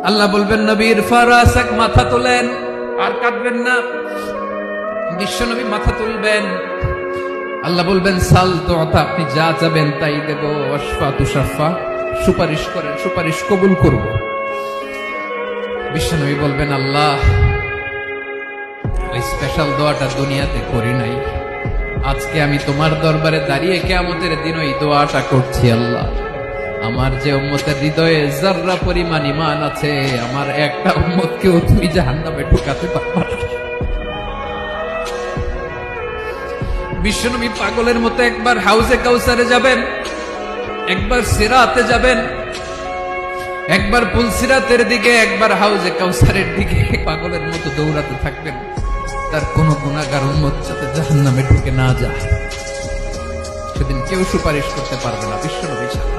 আল্লাহ বলবেন নবীর ফারাসাক, মাথা তোলেন, আর কাঁদবেন না। বিশ্ব নবী মাথা তুলবেন। আল্লাহ বলবেন সাল তো, আপনি যা চাবেন তাই দেব। ওয়াশফা তুশাফা, সুপারিশ করেন, সুপারিশ কবুল করব। বিশ্ব নবী বলবেন আল্লাহ, ওই স্পেশাল দোয়াটা দুনিয়াতে করি নাই, আজকে আমি তোমার দরবারে দাঁড়িয়ে কিয়ামতের দিন ওই দোয়াটা করছি। আল্লাহ, আমার যে উম্মতের হৃদয়ে যাররা পরিমাণ ঈমান আছে, আমার একটা উম্মতকেও তুমি জাহান্নামে ঢুকাতে পারবা না। বিশ্বনবী পাগলের মতো একবার হাউজে কাউসারে যাবেন, একবার সিরাতে যাবেন, একবার পুলসিরাতের দিকে, একবার হাউজে কাউসারের দিকে পাগলের মতো দৌড়াতে থাকবেন। তার কোন গুনাহগার উম্মত যাতে জাহান্নামে ঢুকে না যায়, সেদিন কেউ সুপারিশ করতে পারবে না বিশ্বনবী ছাড়া।